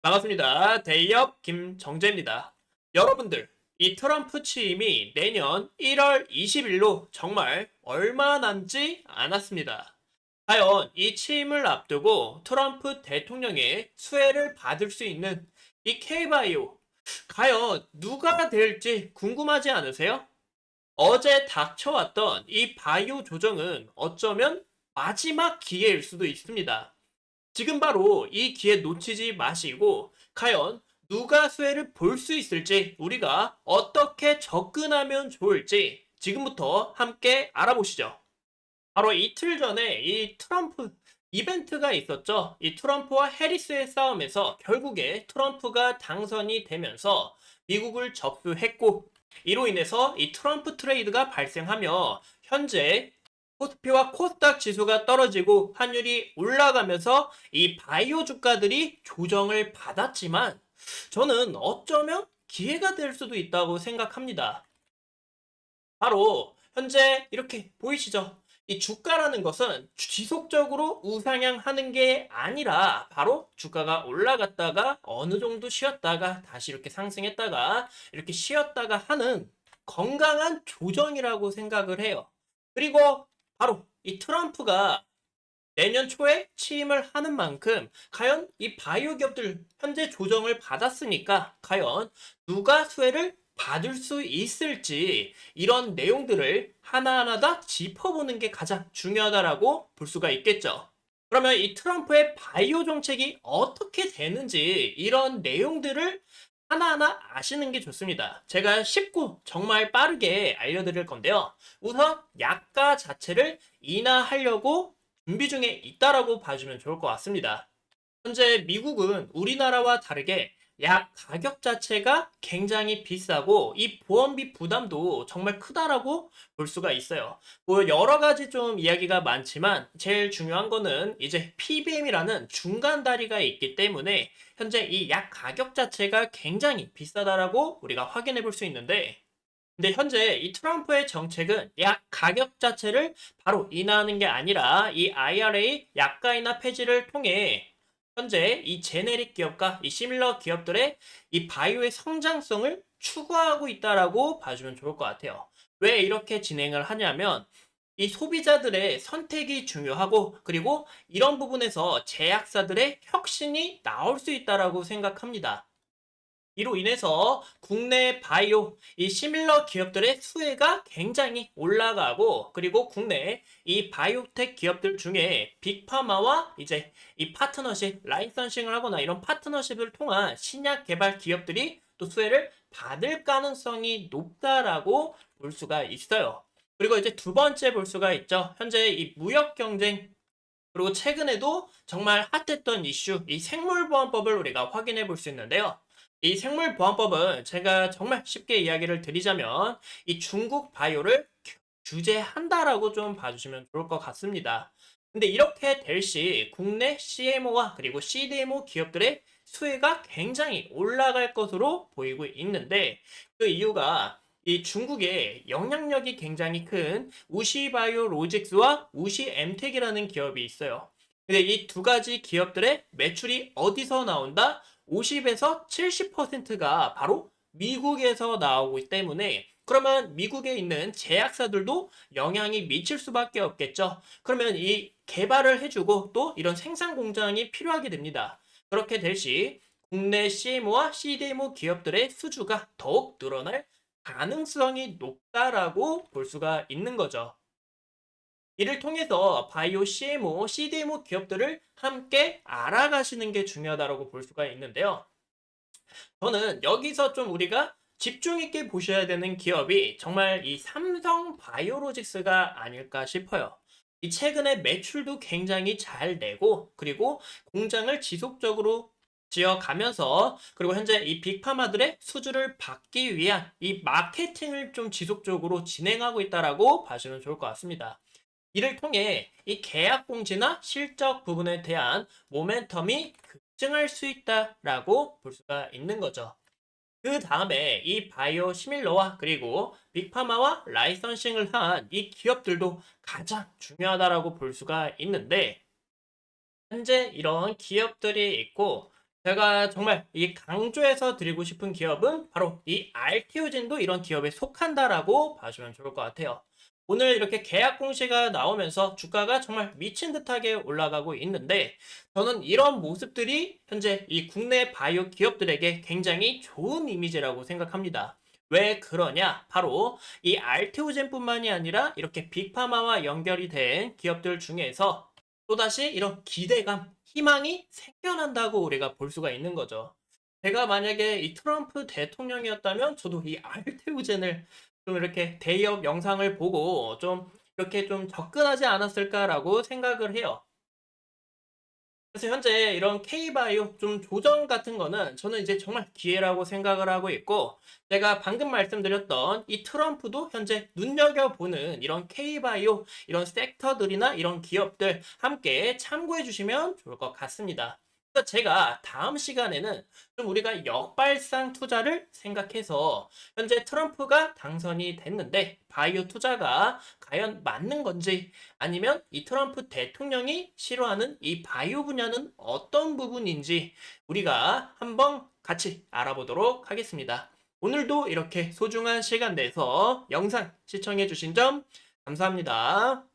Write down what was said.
반갑습니다. 대기업 김정재입니다. 여러분들, 이 트럼프 취임이 내년 1월 20일로 정말 얼마 남지 않았습니다. 과연 이 취임을 앞두고 트럼프 대통령의 수혜를 받을 수 있는 이 K바이오, 과연 누가 될지 궁금하지 않으세요? 어제 닥쳐왔던 이 바이오 조정은 어쩌면 마지막 기회일 수도 있습니다. 지금 바로 이 기회 놓치지 마시고 과연 누가 수혜를 볼 수 있을지 우리가 어떻게 접근하면 좋을지 지금부터 함께 알아보시죠. 바로 이틀 전에 이 트럼프 이벤트가 있었죠. 이 트럼프와 해리스의 싸움에서 결국에 트럼프가 당선이 되면서 미국을 접수했고 이로 인해서 이 트럼프 트레이드가 발생하며 현재 코스피와 코스닥 지수가 떨어지고 환율이 올라가면서 이 바이오 주가들이 조정을 받았지만 저는 어쩌면 기회가 될 수도 있다고 생각합니다. 바로 현재 이렇게 보이시죠? 이 주가라는 것은 지속적으로 우상향하는 게 아니라 바로 주가가 올라갔다가 어느 정도 쉬었다가 다시 이렇게 상승했다가 이렇게 쉬었다가 하는 건강한 조정이라고 생각을 해요. 그리고 바로 이 트럼프가 내년 초에 취임을 하는 만큼 과연 이 바이오 기업들 현재 조정을 받았으니까 과연 누가 수혜를 받을 수 있을지 이런 내용들을 하나하나 다 짚어보는 게 가장 중요하다라고 볼 수가 있겠죠. 그러면 이 트럼프의 바이오 정책이 어떻게 되는지 이런 내용들을 하나하나 아시는 게 좋습니다. 제가 쉽고 정말 빠르게 알려드릴 건데요. 우선 약가 자체를 인하하려고 준비 중에 있다라고 봐주면 좋을 것 같습니다. 현재 미국은 우리나라와 다르게 약 가격 자체가 굉장히 비싸고 이 보험비 부담도 정말 크다라고 볼 수가 있어요. 뭐 여러 가지 좀 이야기가 많지만 제일 중요한 거는 이제 PBM이라는 중간 다리가 있기 때문에 현재 이 약 가격 자체가 굉장히 비싸다라고 우리가 확인해 볼 수 있는데 근데 현재 이 트럼프의 정책은 약 가격 자체를 바로 인하하는 게 아니라 이 IRA 약가 인하 폐지를 통해 현재 이 제네릭 기업과 이 시밀러 기업들의 이 바이오의 성장성을 추구하고 있다라고 봐주면 좋을 것 같아요. 왜 이렇게 진행을 하냐면 이 소비자들의 선택이 중요하고 그리고 이런 부분에서 제약사들의 혁신이 나올 수 있다라고 생각합니다. 이로 인해서 국내 바이오, 이 시밀러 기업들의 수혜가 굉장히 올라가고 그리고 국내 이 바이오텍 기업들 중에 빅파마와 이제 이 파트너십, 라이선싱을 하거나 이런 파트너십을 통한 신약 개발 기업들이 또 수혜를 받을 가능성이 높다라고 볼 수가 있어요. 그리고 이제 두 번째 볼 수가 있죠. 현재 이 무역 경쟁 그리고 최근에도 정말 핫했던 이슈, 이 생물보안법을 우리가 확인해 볼 수 있는데요. 이 생물보안법은 제가 정말 쉽게 이야기를 드리자면 이 중국 바이오를 규제한다라고 좀 봐주시면 좋을 것 같습니다. 근데 이렇게 될 시 국내 CMO와 그리고 CDMO 기업들의 수혜가 굉장히 올라갈 것으로 보이고 있는데 그 이유가 이 중국의 영향력이 굉장히 큰 우시바이오로직스와 우시엠텍이라는 기업이 있어요. 근데 이 두 가지 기업들의 매출이 어디서 나온다? 50에서 70%가 바로 미국에서 나오기 때문에 그러면 미국에 있는 제약사들도 영향이 미칠 수밖에 없겠죠. 그러면 이 개발을 해주고 또 이런 생산 공장이 필요하게 됩니다. 그렇게 될 시 국내 CMO와 CDMO 기업들의 수주가 더욱 늘어날 가능성이 높다라고 볼 수가 있는 거죠. 이를 통해서 바이오 CMO, CDMO 기업들을 함께 알아가시는 게 중요하다고 볼 수가 있는데요. 저는 여기서 좀 우리가 집중 있게 보셔야 되는 기업이 정말 이 삼성 바이오로직스가 아닐까 싶어요. 이 최근에 매출도 굉장히 잘 내고 그리고 공장을 지속적으로 지어가면서 그리고 현재 이 빅파마들의 수주를 받기 위한 이 마케팅을 좀 지속적으로 진행하고 있다라고 봐주면 좋을 것 같습니다. 이를 통해 이 계약 공지나 실적 부분에 대한 모멘텀이 급증할 수 있다라고 볼 수가 있는 거죠. 그 다음에 이 바이오 시밀러와 그리고 빅파마와 라이선싱을 한 이 기업들도 가장 중요하다라고 볼 수가 있는데 현재 이런 기업들이 있고 제가 정말 이 강조해서 드리고 싶은 기업은 바로 이 알티오젠도 이런 기업에 속한다라고 봐주면 좋을 것 같아요. 오늘 이렇게 계약 공시가 나오면서 주가가 정말 미친 듯하게 올라가고 있는데 저는 이런 모습들이 현재 이 국내 바이오 기업들에게 굉장히 좋은 이미지라고 생각합니다. 왜 그러냐? 바로 이 알티오젠뿐만이 아니라 이렇게 빅파마와 연결이 된 기업들 중에서 또다시 이런 기대감, 희망이 생겨난다고 우리가 볼 수가 있는 거죠. 제가 만약에 이 트럼프 대통령이었다면 저도 이 알테우젠을 좀 이렇게 대기업 영상을 보고 좀 이렇게 좀 접근하지 않았을까라고 생각을 해요. 그래서 현재 이런 K바이오 좀 조정 같은 거는 저는 이제 정말 기회라고 생각을 하고 있고, 제가 방금 말씀드렸던 이 트럼프도 현재 눈여겨보는 이런 K바이오 이런 섹터들이나 이런 기업들 함께 참고해 주시면 좋을 것 같습니다. 그래서 제가 다음 시간에는 좀 우리가 역발상 투자를 생각해서 현재 트럼프가 당선이 됐는데 바이오 투자가 과연 맞는 건지, 아니면 이 트럼프 대통령이 싫어하는 이 바이오 분야는 어떤 부분인지 우리가 한번 같이 알아보도록 하겠습니다. 오늘도 이렇게 소중한 시간 내서 영상 시청해 주신 점 감사합니다.